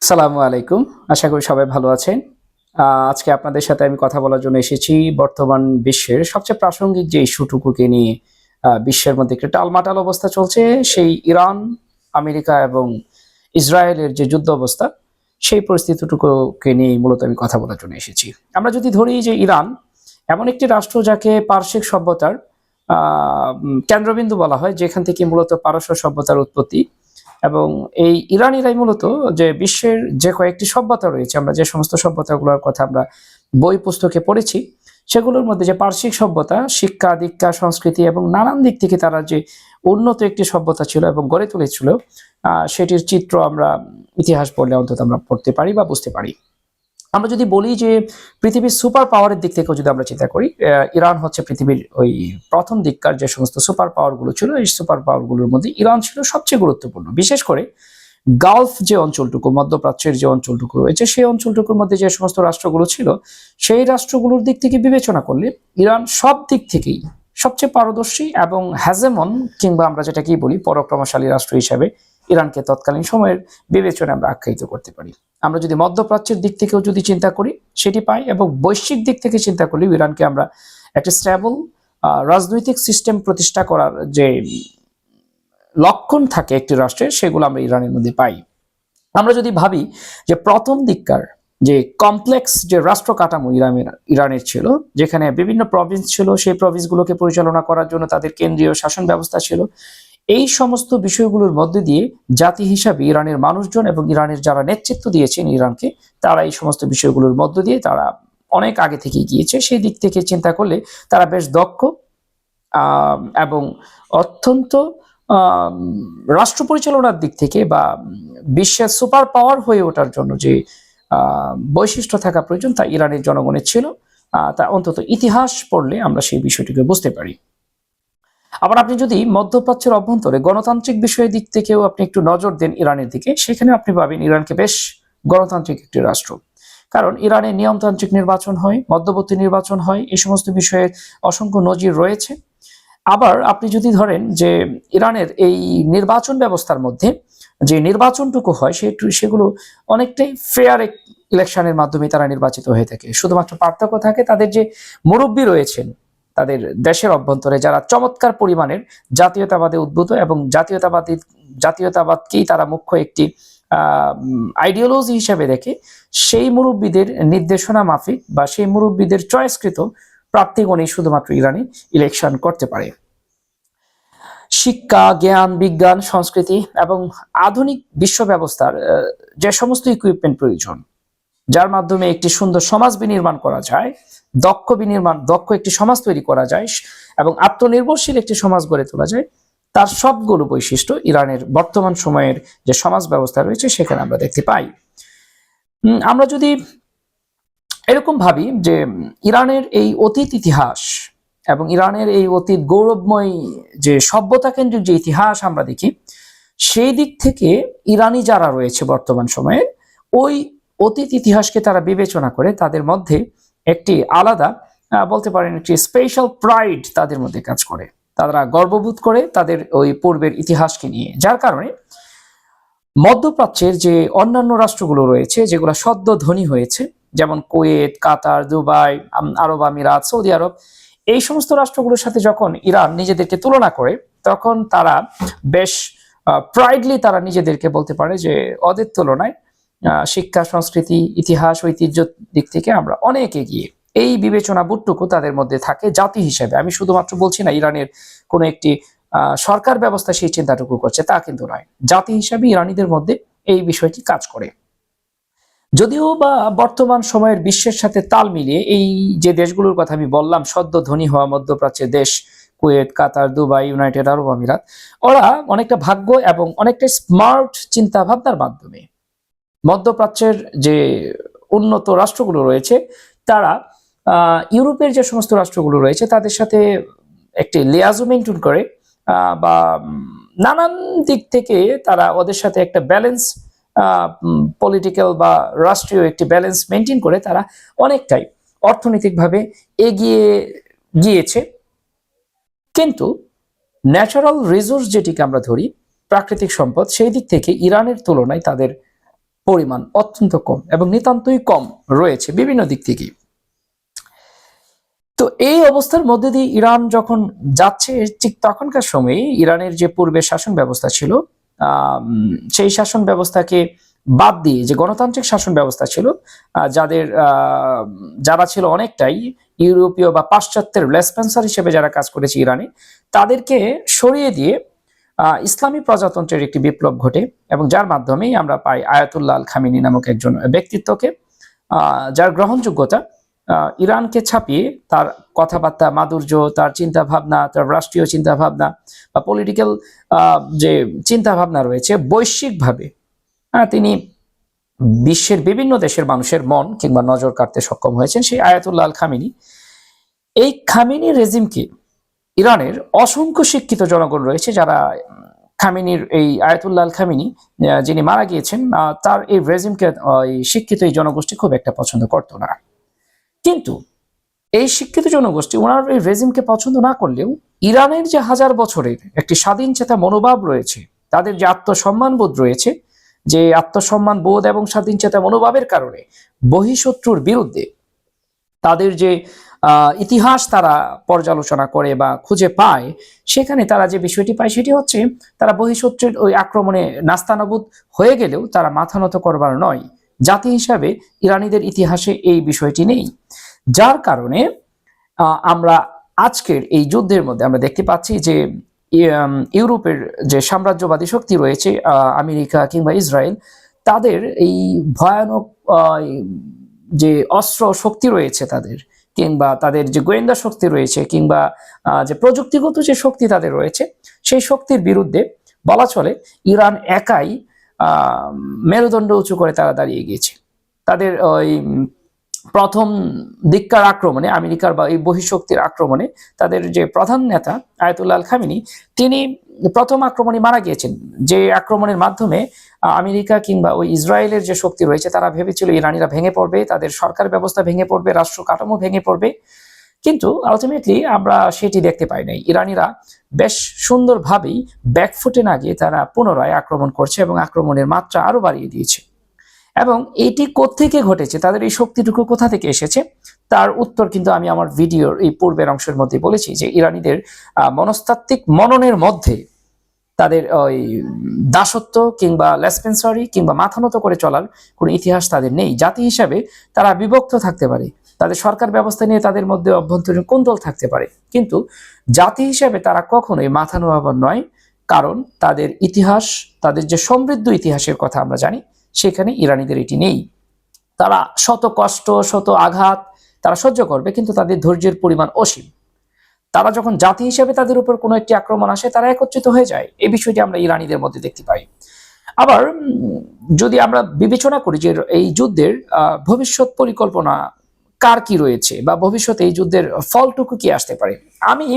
সালামু আলাইকুম। আশা করি সবাই ভালো আছেন। আজকে আপনাদের সাথে আমি কথা বলার জন্য এসেছি বর্তমান বিশ্বের সবচেয়ে প্রাসঙ্গিক যে ইস্যুটুকুকে নিয়ে বিশ্বের মধ্যে একটা টালমাটাল অবস্থা চলছে, সেই ইরান, আমেরিকা এবং ইসরায়েলের যে যুদ্ধ অবস্থা, সেই পরিস্থিতিটুকুকে নিয়ে মূলত আমি কথা বলার জন্য এসেছি। আমরা যদি ধরি যে ইরান এমন একটি রাষ্ট্র যাকে পারসিক সভ্যতার কেন্দ্রবিন্দু বলা হয়, যেখান থেকে মূলত পারস্য সভ্যতার উৎপত্তি, এবং এই ইরানিরাই মূলত যে বিশ্বের যে কয়েকটি সভ্যতা রয়েছে, আমরা যে সমস্ত সভ্যতাগুলোর কথা আমরা বই পুস্তকে পড়েছি, সেগুলোর মধ্যে যে পারসিক সভ্যতা শিক্ষা দীক্ষা সংস্কৃতি এবং নানান দিক থেকে তারা যে উন্নত একটি সভ্যতা ছিল এবং গড়ে তুলেছিল, সেটির চিত্র আমরা ইতিহাস পড়লে অন্তত আমরা পড়তে পারি বা বুঝতে পারি। আমরা যদি বলি যে পৃথিবীর সুপার পাওয়ারের দিক থেকেও যদি আমরা চিন্তা করি, ইরান হচ্ছে পৃথিবীর ওই প্রথম দিককার যে সমস্ত সুপার পাওয়ারগুলো ছিল, এই সুপার পাওয়ারগুলোর মধ্যে ইরান ছিল সবচেয়ে গুরুত্বপূর্ণ। বিশেষ করে গালফ যে অঞ্চলটুকু, মধ্যপ্রাচ্যের যে অঞ্চলটুকু রয়েছে, সেই অঞ্চলটুকুর মধ্যে যে সমস্ত রাষ্ট্রগুলো ছিল, সেই রাষ্ট্রগুলোর দিক থেকে বিবেচনা করলে ইরান সব দিক থেকেই সবচেয়ে পারদর্শী এবং হ্যাজেমন, কিংবা আমরা যেটাকেই বলি পরাক্রমশালী রাষ্ট্র হিসাবে ইরানকে তৎকালীন সময়ের বিবেচনায় আমরা আখ্যায়িত করতে পারি। আমরা যদি মধ্যপ্রাচ্যের দিক থেকেও যদি চিন্তা করি, সেটি পাই, এবং বৈশ্বিক দিক থেকে চিন্তা করলে ইরানকে আমরা একটা স্ট্যাবল রাজনৈতিক সিস্টেম প্রতিষ্ঠা করার যে লক্ষণ থাকে একটি রাষ্ট্রের, সেগুলো আমরা ইরানের মধ্যে পাই। আমরা যদি ভাবি যে প্রথম দিককার যে কমপ্লেক্স যে রাষ্ট্র কাঠামো ইরানের ছিল, যেখানে বিভিন্ন প্রভিন্স ছিল, সেই প্রভিন্সগুলোকে পরিচালনা করার জন্য তাদের কেন্দ্রীয় শাসন ব্যবস্থা ছিল, এই সমস্ত বিষয়গুলোর মধ্যে দিয়ে জাতি হিসাবে ইরানের মানুষজন এবং ইরানের যারা নেতৃত্ব দিয়েছেন ইরানকে, তারা এই সমস্ত বিষয়গুলোর মধ্য দিয়ে তারা অনেক আগে থেকে গিয়েছে। সেই দিক থেকে চিন্তা করলে তারা বেশ দক্ষ এবং অত্যন্ত রাষ্ট্র পরিচালনার দিক থেকে বা বিশ্বের সুপার পাওয়ার হয়ে ওঠার জন্য যে বৈশিষ্ট্য থাকা প্রয়োজন, তা ইরানের জনগণের ছিল। তা অন্তত ইতিহাস পড়লে আমরা সেই বিষয়টিকে বুঝতে পারি। আবার আপনি যদি মধ্যপ্রাচ্যের অভ্যন্তরে গণতান্ত্রিক বিষয়ের দিক থেকেও আপনি একটু নজর দেন ইরানের দিকে, সেখানে আপনি পাবেন ইরানকে বেশ গণতান্ত্রিক একটি রাষ্ট্র। কারণ ইরানে নিয়মতান্ত্রিক নির্বাচন হয়, মধ্যবর্তী নির্বাচন হয়, এই সমস্ত বিষয়ে অসংখ্য নজির রয়েছে। আবার আপনি যদি ধরেন যে ইরানের এই নির্বাচন ব্যবস্থার মধ্যে যে নির্বাচনটুকু হয়, সেগুলো অনেকটাই ফেয়ার ইলেকশনের মাধ্যমে তারা নির্বাচিত হয়ে থাকে। শুধুমাত্র পার্থক্য থাকে তাদের যে মুরব্বী রয়েছেন তাদের দেশের অভ্যন্তরে, যারা চমৎকার পরিমাণের জাতীয়তাবাদে উদ্বুদ্ধ এবং জাতীয়তাবাদকেই তারা মুখ্য একটি আইডিওলজি হিসেবে দেখে, সেই মুরব্বীদের নির্দেশনা মাফিক বা সেই মুরব্বীদের চয়েসকৃত প্রার্থীগণই শুধুমাত্র ইরানি ইলেকশন করতে পারে। শিক্ষা, জ্ঞান, বিজ্ঞান, সংস্কৃতি এবং আধুনিক বিশ্ব ব্যবস্থার যে সমস্ত ইকুইপমেন্ট প্রয়োজন, যার মাধ্যমে একটি সুন্দর সমাজ বিনির্মাণ করা যায়, দক্ষ একটি সমাজ তৈরি করা যায় এবং আত্মনির্ভরশীল একটি সমাজ গড়ে তোলা যায়, তার সবগুলো বৈশিষ্ট্য ইরানের বর্তমান সময়ের যে সমাজ ব্যবস্থা রয়েছে সেখানে আমরা দেখতে পাই। আমরা যদি এরকম ভাবি যে ইরানের এই অতীত ইতিহাস এবং ইরানের এই অতীত গৌরবময় যে সভ্যতা কেন্দ্রিক যে ইতিহাস আমরা দেখি, সেই দিক থেকে ইরানি যারা রয়েছে বর্তমান সময়ে, ওই অতীত ইতিহাসকে তারা বিবেচনা করে তাদের মধ্যে একটি আলাদা বলতে পারেন একটি স্পেশাল প্রাইড তাদের মধ্যে কাজ করে। তারা গর্ববোধ করে তাদের ওই পূর্বের ইতিহাসকে নিয়ে, যার কারণে মধ্যপ্রাচ্যের যে অন্যান্য রাষ্ট্রগুলো রয়েছে যেগুলো সদ্য ধনী হয়েছে, যেমন কুয়েত, কাতার, দুবাই, আরব আমিরাত, সৌদি আরব, এই সমস্ত রাষ্ট্রগুলোর সাথে যখন ইরান নিজেদেরকে তুলনা করে, তখন তারা বেশ প্রাইডলি তারা নিজেদেরকে বলতে পারে যে ওদের তুলনায় শিক্ষা, সংস্কৃতি, ইতিহাস, ঐতিহ্য দিক থেকে আমরা অনেক এগিয়ে। এই বিবেচনা বোধটুকু তাদের মধ্যে থাকে জাতি হিসেবে। আমি শুধুমাত্র বলছি না ইরানের কোনো একটি সরকার ব্যবস্থা সেই চিন্তাটুকু করছে, তা কিন্তু নয়। জাতি হিসাবে ইরানিদের মধ্যে এই বিষয়টি কাজ করে। যদিও বা বর্তমান সময়ের বিশ্বের সাথে তাল মিলিয়ে এই যে দেশগুলোর কথা আমি বললাম, সদ্য ধনী হওয়া মধ্যপ্রাচ্যের দেশ, কুয়েত, কাতার, দুবাই, ইউনাইটেড আরব আমিরাত, ওরা অনেকটা ভাগ্য এবং অনেকটা স্মার্ট চিন্তা ভাবনার মাধ্যমে মধ্যপ্রাচ্যের যে উন্নত রাষ্ট্রগুলো রয়েছে, তারা ইউরোপের যে সমস্ত রাষ্ট্রগুলো রয়েছে তাদের সাথে একটি লিয়াজো মেনটেন করে বা নানান দিক থেকে তারা ওদের সাথে একটা ব্যালেন্স, পলিটিক্যাল বা রাষ্ট্রীয় একটি ব্যালেন্স মেনটেন করে তারা অনেকটাই অর্থনৈতিকভাবে এগিয়ে গিয়েছে। কিন্তু ন্যাচারাল রিসোর্স যেটিকে আমরা ধরি, প্রাকৃতিক সম্পদ, সেই দিক থেকে ইরানের তুলনায় তাদের পরিমাণ অত্যন্ত কম এবং নিতান্তই কম রয়েছে বিভিন্ন দিক থেকে। তো এই অবস্থার মধ্যে দিয়ে ইরান যখন যাচ্ছে, ঠিক তখনকার সময়ে ইরানের যে পূর্বের শাসন ব্যবস্থা ছিল, সেই শাসন ব্যবস্থাকে বাদ দিয়ে যে গণতান্ত্রিক শাসন ব্যবস্থা ছিল, যারা ছিল অনেকটাই ইউরোপীয় বা পাশ্চাত্যের লেসপেন্সার হিসেবে যারা কাজ করেছে ইরানে, তাদেরকে সরিয়ে দিয়ে ইসলামী প্রজাতন্ত্রের একটি বিপ্লব ঘটে এবং যার মাধ্যমেই আমরা পাই আয়াতুল্লাহ আল খামেনি নামক একজন ব্যক্তিত্বকে, যার গ্রহণযোগ্যতা ইরানকে ছাপিয়ে তার কথাবার্তা, মাধুর্য, তার চিন্তা ভাবনা, তার রাষ্ট্রীয় চিন্তা ভাবনা বা পলিটিক্যাল যে চিন্তা ভাবনা রয়েছে বৈশ্বিকভাবে, তিনি বিশ্বের বিভিন্ন দেশের মানুষের মন কিংবা নজর কাড়তে সক্ষম হয়েছেন। সেই আয়াতুল্লাহ আল খামেনি, এই খামেনি রেজিমকে ইরানের অসংখ্য শিক্ষিত জনগণ রয়েছে যারা খামেনির এই আয়াতুল্লাহ আল খামেনি যিনি মারা গিয়েছেন, তার এই রেজিমকে শিক্ষিত এই জনগোষ্ঠী খুব একটা পছন্দ করতো না। কিন্তু এই শিক্ষিত জনগোষ্ঠী ওনার এই রেজিমকে পছন্দ না করলেও ইরানের যে হাজার বছরের একটি স্বাধীন চেতা মনোভাব রয়েছে, তাদের যে আত্মসম্মানবোধ রয়েছে, যে আত্মসম্মান বোধ এবং স্বাধীন চেতা মনোভাবের কারণে বহিঃশত্রুর বিরুদ্ধে তাদের যে ইতিহাস তারা পর্যালোচনা করে বা খুঁজে পায়, সেখানে তারা যে বিষয়টি পায় সেটি হচ্ছে তারা বহিঃশত্রুর ওই আক্রমণে নাস্তানাবুদ হয়ে গেলেও তারা মাথা নত করবার নয়। জাতি হিসাবে ইরানিদের ইতিহাসে এই বিষয়টি নেই, যার কারণে আমরা আজকের এই যুদ্ধের মধ্যে আমরা দেখতে পাচ্ছি যে ইউরোপের যে সাম্রাজ্যবাদী শক্তি রয়েছে, আমেরিকা কিংবা ইসরায়েল, তাদের এই ভয়ানক যে অস্ত্র শক্তি রয়েছে তাদের, কিংবা তাদের যে গোয়েন্দা শক্তি রয়েছে, কিংবা যে প্রযুক্তিগত যে শক্তি তাদের রয়েছে, সেই শক্তির বিরুদ্ধে বলা চলে ইরান একাই মেরুদণ্ড উঁচু করে তারা দাঁড়িয়ে গিয়েছে। তাদের ওই প্রথম দিককার আক্রমণে, আমেরিকার বা এই বহিঃশক্তির আক্রমণে তাদের যে প্রধান নেতা আয়াতুল্লাহ আল খামেনি, তিনি প্রথম আক্রমণে মারা গিয়েছেন। যে আক্রমণের মাধ্যমে আমেরিকা কিংবা ওই ইসরায়েলের যে শক্তি রয়েছে তারা ভেবেছিল ইরানিরা ভেঙে পড়বে, তাদের সরকার ব্যবস্থা ভেঙে পড়বে, রাষ্ট্র কাঠামো ভেঙে পড়বে, কিন্তু আলটিমেটলি আমরা সেটি দেখতে পাই নাই। ইরানিরা বেশ সুন্দরভাবেই ব্যাকফুটে না গিয়ে তারা পুনরায় আক্রমণ করছে এবং আক্রমণের মাত্রা আরো বাড়িয়ে দিয়েছে। এবং এটি কোত্থেকে ঘটেছে, তাদের এই শক্তিটুকু কোথা থেকে এসেছে, তার উত্তর কিন্তু আমি আমার ভিডিওর এই পূর্বের অংশের মধ্যে বলেছি যে ইরানিদের মনস্তাত্ত্বিক মননের মধ্যে তাদের ওই দাসত্ব কিংবা লেসপেন্সারি কিংবা মাথা নত করে চলার কোনো ইতিহাস তাদের নেই। জাতি হিসাবে তারা বিভক্ত থাকতে পারে, তাদের সরকার ব্যবস্থা নিয়ে তাদের মধ্যে অভ্যন্তরীণ কোন্দল থাকতে পারে, কিন্তু জাতি হিসাবে তারা কখনোই মাথা নোয়াবার নয়। কারণ তাদের ইতিহাস, তাদের যে সমৃদ্ধ ইতিহাসের কথা আমরা জানি, সেখানে ইরানিদের এটি নেই। তারা শত কষ্ট, শত আঘাত তারা সহ্য করবে, কিন্তু তাদের ধৈর্যের পরিমাণ অসীম। তারা যখন জাতি হিসেবে তাদের উপর কোনো একটি আক্রমণ আসে, তারা একত্রিত হয়ে যায়। এই বিষয়টি আমরা ইরানিদের মধ্যে দেখতে পাই। আবার যদি আমরা বিবেচনা করি যে এই যুদ্ধের ভবিষ্যৎ পরিকল্পনা কার কি রয়েছে বা ভবিষ্যতে এই যুদ্ধের ফলটুকু কি আসতে পারে, আমি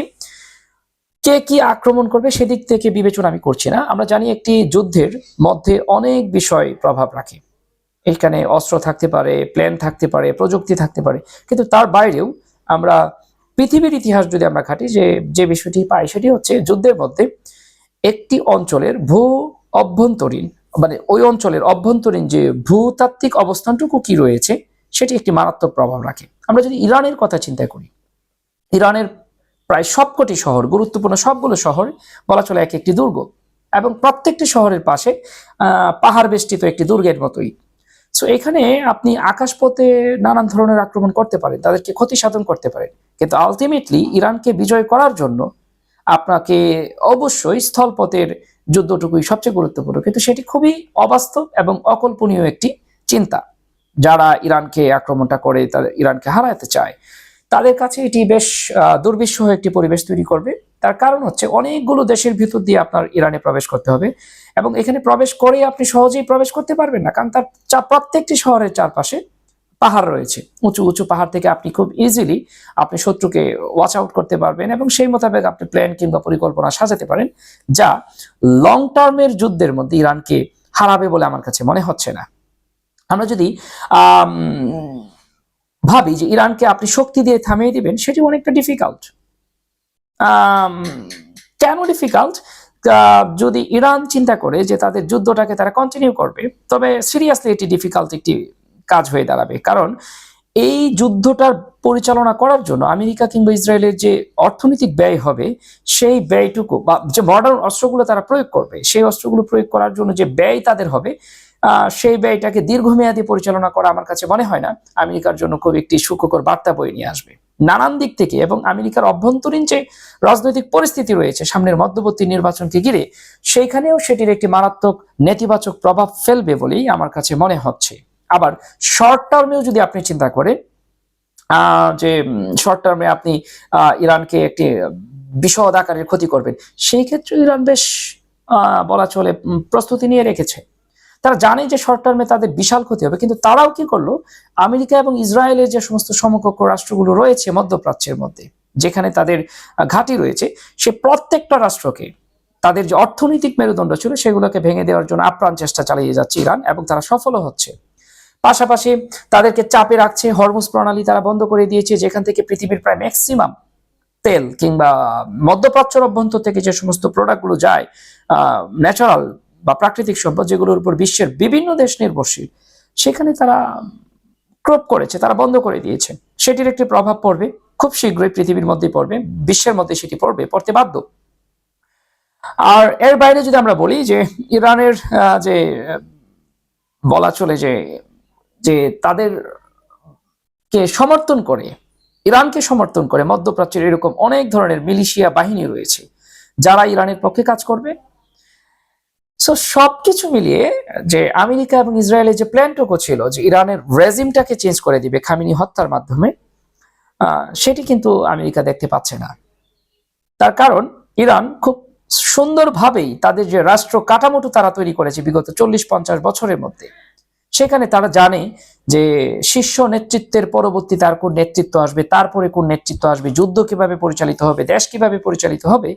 কে কি আক্রমণ করবে সেদিক থেকে বিবেচনা আমি করছি না। আমরা জানি একটি যুদ্ধের মধ্যে অনেক বিষয় প্রভাব রাখে। এখানে অস্ত্র থাকতে পারে, প্ল্যান থাকতে পারে, প্রযুক্তি থাকতে পারে, কিন্তু তার বাইরেও আমরা পৃথিবীর ইতিহাস যদি আমরা ঘাঁটি, যে বিষয়টি পাই সেটি হচ্ছে যুদ্ধের মধ্যে একটি অঞ্চলের ভূ অভ্যন্তরীণ, মানে ওই অঞ্চলের অভ্যন্তরীণ যে ভূতাত্ত্বিক অবস্থানটুকু কি রয়েছে সেটি একটি মারাত্মক প্রভাব রাখে। আমরা যদি ইরানের কথা চিন্তা করি, ইরানের প্রায় সবকটি শহর, গুরুত্বপূর্ণ সবগুলো শহর বলা চলে এক একটি দুর্গ, এবং প্রত্যেকটি শহরের পাশে পাহাড় বেষ্টিত একটি দুর্গের মতোই। সো এখানে আপনি আকাশপথে নানান ধরনের আক্রমণ করতে পারেন, তাদেরকে ক্ষতি সাধন করতে পারেন, কিন্তু আলটিমেটলি ইরানকে বিজয় করার জন্য আপনাকে অবশ্যই স্থলপথের যুদ্ধটুকুই সবচেয়ে গুরুত্বপূর্ণ, কিন্তু সেটি খুবই অবাস্তব এবং অকল্পনীয় একটি চিন্তা। যারা ইরানকে আক্রমণটা করে, তাদের ইরানকে হারাতে চায়, তাদের কাছে এটি বেশ দুর্বিষহ একটি পরিবেশ তৈরি করবে। তার কারণ হচ্ছে অনেকগুলো দেশের ভিতর দিয়ে আপনার ইরানে প্রবেশ করতে হবে, এবং এখানে প্রবেশ করে আপনি সহজেই প্রবেশ করতে পারবেন না, কারণ তার প্রত্যেকটি শহরের চারপাশে পাহাড় রয়েছে। উঁচু উঁচু পাহাড় থেকে আপনি খুব ইজিলি আপনি শত্রুকে ওয়াচ আউট করতে পারবেন, এবং সেই মোতাবেক আপনি প্ল্যান কিংবা পরিকল্পনা সাজাতে পারেন, যা লং টার্মের যুদ্ধের মধ্যে ইরানকে হারাবে বলে আমার কাছে মনে হচ্ছে না। আমরা যদি ভাবি যে ইরানকে আপনি শক্তি দিয়ে থামিয়ে দিবেন, সেটি অনেকটা ডিফিকাল্ট। কেন ডিফিকাল্ট? যদি ইরান চিন্তা করে যে তাদের যুদ্ধটাকে তারা কন্টিনিউ করবে, তবে সিরিয়াসলি এটি ডিফিকাল্ট একটি কাজ হয়ে দাঁড়াবে। কারণ এই যুদ্ধটার পরিচালনা করার জন্য আমেরিকা কিংবা ইসরায়েলের যে অর্থনৈতিক ব্যয় হবে, সেই ব্যয়টুকু বা যে মডার্ন অস্ত্রগুলো তারা প্রয়োগ করবে, সেই অস্ত্রগুলো প্রয়োগ করার জন্য যে ব্যয় তাদের হবে, সেই ব্যয়টাকে দীর্ঘমেয়াদী পরিচালনা করা আমার কাছে মনে হয় না আমেরিকার জন্য খুব একটি সুখকর বার্তা বয়ে নিয়ে আসবে নানান দিক থেকে। এবং আমেরিকার অভ্যন্তরীণ যে রাজনৈতিক পরিস্থিতি রয়েছে সামনের মধ্যবর্তী নির্বাচনকে ঘিরে, সেইখানেও সেটির একটি মারাত্মক নেতিবাচক প্রভাব ফেলবে বলেই আমার কাছে মনে হচ্ছে। আবার শর্ট টার্মেও যদি আপনি চিন্তা করেন যে শর্ট টার্মে আপনি ইরানকে একটি বিশদ আকারের ক্ষতি করবেন, সেই ক্ষেত্রে ইরান বেশ বলা চলে প্রস্তুতি নিয়ে রেখেছে। তারা জানে যে শর্ট টার্মে তাদের বিশাল ক্ষতি হবে, কিন্তু তারাও কি করলো, আমেরিকা এবং ইসরায়েলের যে সমস্ত সমকক্ষ রাষ্ট্রগুলো রয়েছে মধ্যপ্রাচ্যের মধ্যে, যেখানে তাদের ঘাঁটি রয়েছে, সে প্রত্যেকটা রাষ্ট্রকে তাদের যে অর্থনৈতিক মেরুদণ্ড ছিল সেগুলোকে ভেঙে দেওয়ার জন্য আপ্রাণ চেষ্টা চালিয়ে যাচ্ছে ইরান, এবং তারা সফলও হচ্ছে। পাশাপাশি তাদেরকে চাপে রাখছে, হরমুজ প্রণালী তারা বন্ধ করে দিয়েছে, যেখান থেকে পৃথিবীর প্রায় ম্যাক্সিমাম তেল কিংবা মধ্যপ্রাচ্যের অভ্যন্তর থেকে যে সমস্ত প্রোডাক্টগুলো যায়, ন্যাচারাল বা প্রাকৃতিক সম্পদ যেগুলোর উপর বিশ্বের বিভিন্ন দেশ নির্ভরশীল, সেখানে তারা ক্রপ করেছে, তারা বন্ধ করে দিয়েছে। সেটির একটি প্রভাব পড়বে খুব শীঘ্রই, পৃথিবীর মধ্যেই পড়বে, বিশ্বের মধ্যে সেটি পড়তে বাধ্য। আর এর বাইরে যদি আমরা বলি যে ইরানের যে বলা চলে যে তাদেরকে সমর্থন করে, ইরানকে সমর্থন করে মধ্যপ্রাচ্যের এরকম অনেক ধরনের মিলিশিয়া বাহিনী রয়েছে যারা ইরানের পক্ষে কাজ করবে। সো সবকিছু মিলিয়ে যে আমেরিকা এবং ইসরায়েলের যে প্ল্যানটুকু ছিল যে ইরানের রেজিমটাকে চেঞ্জ করে দিবে খামেনি হত্যার মাধ্যমে, সেটি কিন্তু আমেরিকা দেখতে পাচ্ছে না। তার কারণ ইরান খুব সুন্দরভাবেই তাদের যে রাষ্ট্র কাঠামোটা তারা তৈরি করেছে বিগত 40-50 বছরের মধ্যে, সেখানে তারা জানে যে শীর্ষ নেতৃত্বের পরবর্তী তার কোন নেতৃত্ব আসবে, তারপরে কোন নেতৃত্ব আসবে, যুদ্ধ কিভাবে পরিচালিত হবে, দেশ কিভাবে পরিচালিত হবে,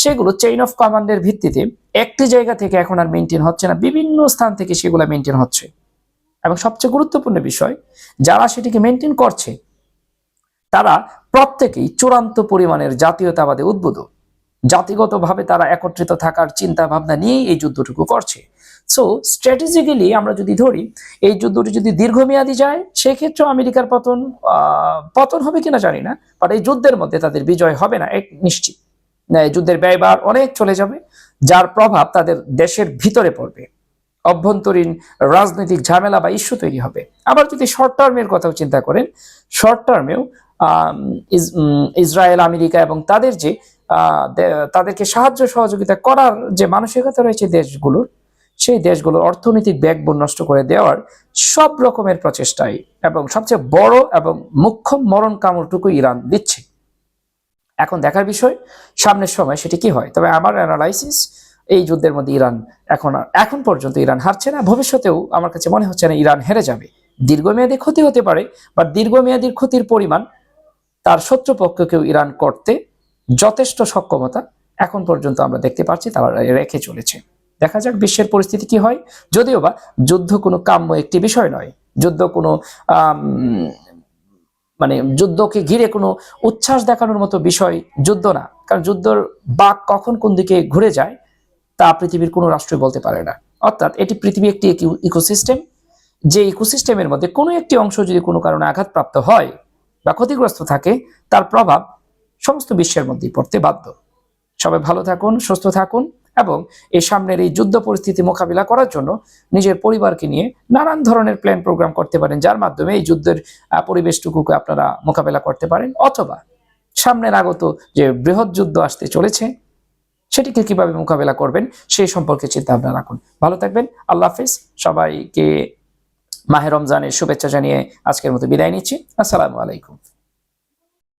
সেগুলো চেইন অফ কমান্ডের ভিত্তিতে একটি জায়গা থেকে এখন আর মেনটেন হচ্ছে না, বিভিন্ন স্থান থেকে সেগুলো মেনটেন হচ্ছে। এবং সবচেয়ে গুরুত্বপূর্ণ বিষয়, যারা সেটিকে মেনটেন করছে তারা প্রত্যেকেই চূড়ান্ত পরিমাণের জাতীয়তাবাদে উদ্বুদ্ধ, জাতিগতভাবে তারা একত্রিত থাকার চিন্তা ভাবনা নিয়েই এই যুদ্ধটুকু করছে। সো স্ট্র্যাটেজিক্যালি আমরা যদি ধরি এই যুদ্ধটি যদি দীর্ঘমেয়াদী যায়, সেক্ষেত্রে আমেরিকার পতন হবে কিনা জানি না, বাট এই যুদ্ধের মধ্যে তাদের বিজয় হবে না এক নিশ্চিত। এই যুদ্ধের ব্যয়ভার অনেক চলে যাবে, যার প্রভাব তাদের দেশের ভিতরে পড়বে, অভ্যন্তরীণ রাজনৈতিক ঝামেলা বা ইস্যু তৈরি হবে। আবার যদি শর্ট টার্মের কথাও চিন্তা করেন, শর্ট টার্মেও ইসরায়েল, আমেরিকা এবং তাদের যে তাদেরকে সাহায্য সহযোগিতা করার যে মানসিকতা রয়েছে দেশগুলোর, সেই দেশগুলোর অর্থনৈতিক ব্যাকবোন নষ্ট করে দেওয়ার সব রকমের প্রচেষ্টাই এবং সবচেয়ে বড় এবং মুখ্য মরণ কামড়টুকু ইরান দিচ্ছে। এখন দেখার বিষয় সামনের সময় সেটি কি হয়। তবে আমার অ্যানালাইসিস, এই যুদ্ধের মধ্যে ইরান এখন পর্যন্ত ইরান হারছে না, ভবিষ্যতেও আমার কাছে মনে হচ্ছে না ইরান হেরে যাবে। দীর্ঘমেয়াদী ক্ষতি হতে পারে, বা দীর্ঘমেয়াদীর ক্ষতির পরিমাণ তার শত্রুপক্ষকেও ইরান করতে যথেষ্ট সক্ষমতা এখন পর্যন্ত আমরা দেখতে পাচ্ছি তারা রেখে চলেছে। দেখা যাক বিশ্বের পরিস্থিতি কি হয়। যদিও বা যুদ্ধ কোনো কাম্য একটি বিষয় নয়, যুদ্ধ কোনো মানে যুদ্ধকে ঘিরে কোনো উচ্ছ্বাস দেখানোর মতো বিষয় যুদ্ধ না। কারণ যুদ্ধর বাঁক কখন কোন দিকে ঘুরে যায় তা পৃথিবীর কোনো রাষ্ট্রই বলতে পারে না। অর্থাৎ এটি পৃথিবী একটি ইকোসিস্টেম, যে ইকোসিস্টেমের মধ্যে কোনো একটি অংশ যদি কোনো কারণে আঘাতপ্রাপ্ত হয় বা ক্ষতিগ্রস্ত থাকে, তার প্রভাব সমস্ত বিশ্বের মধ্যেই পড়তে বাধ্য। সবাই ভালো থাকুন, সুস্থ থাকুন, এবং এই সামনের এই যুদ্ধ পরিস্থিতি মোকাবিলা করার জন্য নিজের পরিবারকে নিয়ে নানান ধরনের প্ল্যান প্রোগ্রাম করতে পারেন, যার মাধ্যমে এই যুদ্ধের পরিবেশটুকুকে আপনারা মোকাবিলা করতে পারেন। অথবা সামনের আগত যে বৃহৎ যুদ্ধ আসতে চলেছে সেটিকে কিভাবে মোকাবিলা করবেন সেই সম্পর্কে চিন্তা ভাবনা রাখুন। ভালো থাকবেন, আল্লাহ হাফেজ। সবাইকে মাহে রমজানের শুভেচ্ছা জানিয়ে আজকের মতো বিদায় নিচ্ছি। আসসালামু আলাইকুম।